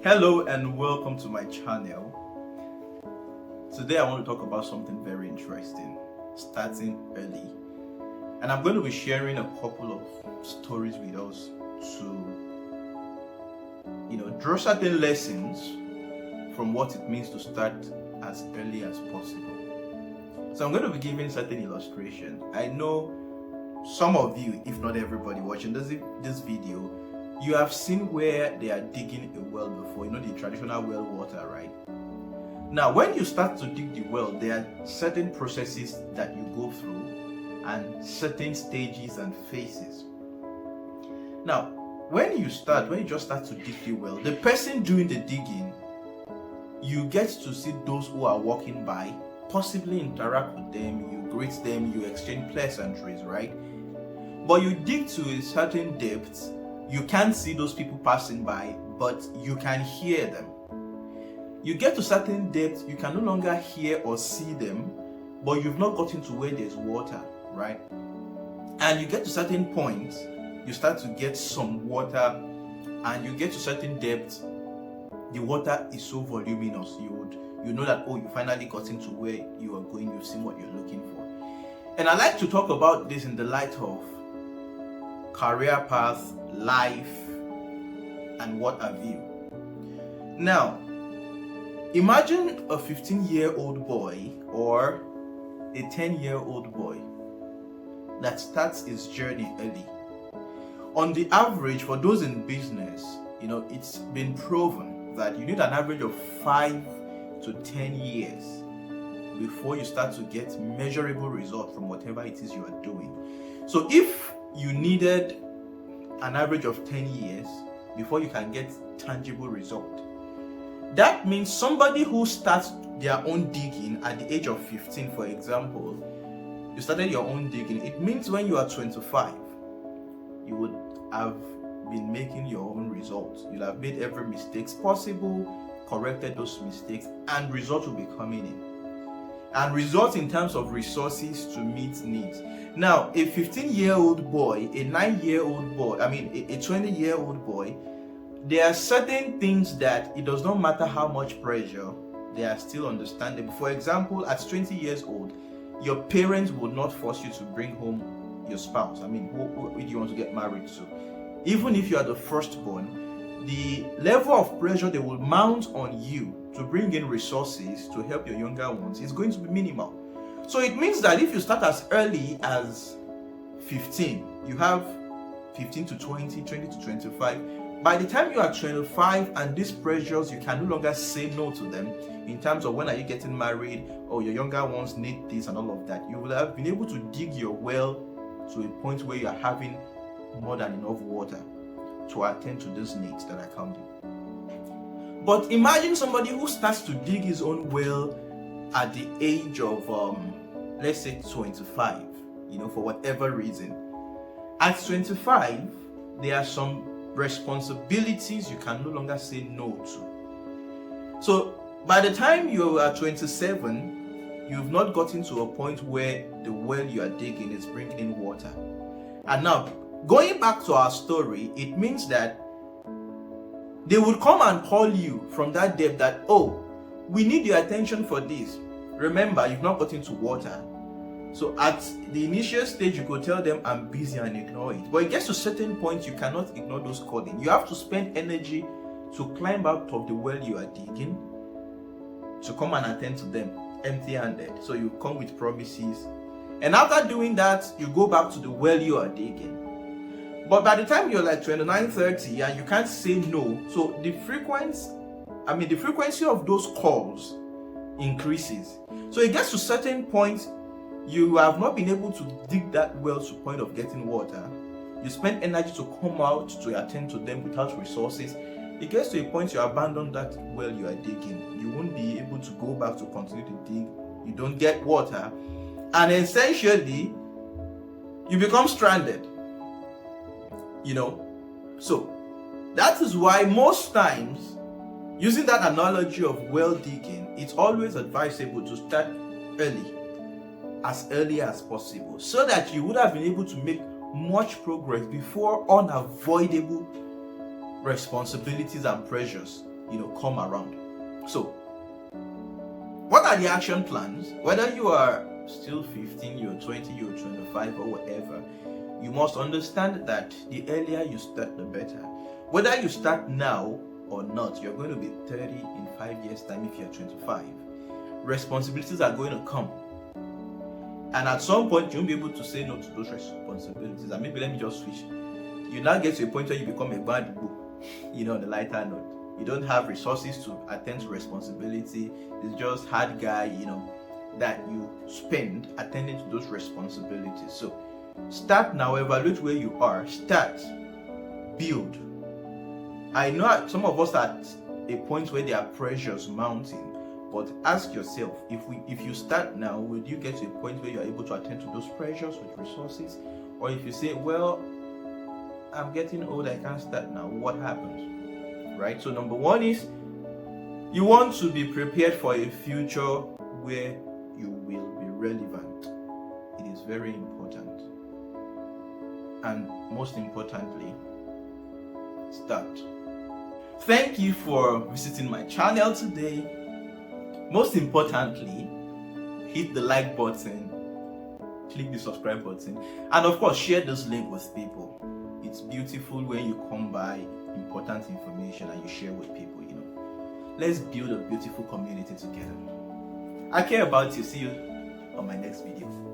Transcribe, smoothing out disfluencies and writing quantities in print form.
Hello and welcome to my channel. Today I want to talk about something very interesting, starting early. And I'm going to be sharing a couple of stories with us to, draw certain lessons from what it means to start as early as possible. So I'm going to be giving certain illustration. I know some of you, if not everybody watching this video, you have seen where they are digging a well before, the traditional well water, right? Now, when you start to dig the well, there are certain processes that you go through and certain stages and phases. Now, when you just start to dig the well, the person doing the digging, you get to see those who are walking by, possibly interact with them, you greet them, you exchange pleasantries, right? But you dig to a certain depth, you can't see those people passing by, but you can hear them. You get to certain depth, you can no longer hear or see them, but you've not gotten to where there's water, right? And you get to certain points, you start to get some water, and you get to certain depth, the water is so voluminous, you know that, you finally got into where you are going, you've seen what you're looking for. And I like to talk about this in the light of career path, life, and what have you. Now, imagine a 15-year-old boy or a 10-year-old boy that starts his journey early. On the average, for those in business, it's been proven that you need an average of 5 to 10 years before you start to get measurable results from whatever it is you are doing. So if you needed an average of 10 years before you can get tangible result, that means somebody who starts their own digging at the age of 15, for example, you started your own digging, it means when you are 25, you would have been making your own results. You'll have made every mistake possible, corrected those mistakes, and results will be coming in. And results in terms of resources to meet needs. Now, a 15-year-old boy, a 9-year-old boy, a 20-year-old boy, there are certain things that it does not matter how much pressure, they are still understandable. For example, at 20 years old, your parents would not force you to bring home your spouse. Who do you want to get married to? Even if you are the firstborn, the level of pressure they will mount on you to bring in resources to help your younger ones is going to be minimal. So it means that if you start as early as 15, you have 15 to 20, 20 to 25. By the time you are 25 and these pressures, you can no longer say no to them in terms of when are you getting married or your younger ones need this and all of that. You will have been able to dig your well to a point where you are having more than enough water to attend to these needs that are coming. But imagine somebody who starts to dig his own well at the age of, let's say 25, for whatever reason. At 25, there are some responsibilities you can no longer say no to. So by the time you are 27, you've not gotten to a point where the well you are digging is bringing in water. And now, going back to our story, it means that they would come and call you from that depth that, we need your attention for this. Remember, you've not gotten to water. So at the initial stage, you could tell them, I'm busy, and ignore it. But it gets to certain points, you cannot ignore those calling. You have to spend energy to climb out of the well you are digging, to come and attend to them empty-handed. So you come with promises. And after doing that, you go back to the well you are digging. But by the time you're like 29, 30 and you can't say no, so the frequency of those calls increases. So it gets to certain points, you have not been able to dig that well to the point of getting water. You spend energy to come out to attend to them without resources. It gets to a point you abandon that well you are digging. You won't be able to go back to continue to dig. You don't get water. And essentially, you become stranded. So that is why most times, using that analogy of well digging, it's always advisable to start as early as possible, so that you would have been able to make much progress before unavoidable responsibilities and pressures come around. So what are the action plans? Whether you are still 15, you're 20, you're 25, or whatever, you must understand that the earlier you start, the better. Whether you start now or not, you're going to be 30 in 5 years' time if you're 25. Responsibilities are going to come. And at some point, you won't be able to say no to those responsibilities. And maybe let me just switch. You now get to a point where you become a bad boy, on the lighter note. You don't have resources to attend to responsibility. It's just hard guy, that you spend attending to those responsibilities. So start now, evaluate where you are, start, build. I know some of us are at a point where there are pressures mounting, but ask yourself, if you start now, will you get to a point where you're able to attend to those pressures with resources? Or if you say, well, I'm getting old, I can't start now, what happens? Right? So number one is, you want to be prepared for a future where you will be relevant. It is very important. And most importantly, start. Thank you for visiting my channel today. Most importantly, hit the like button, click the subscribe button, and of course share this link with people. It's beautiful when you come by important information and you share with people. Let's build a beautiful community together. I care about you. See you on my next video.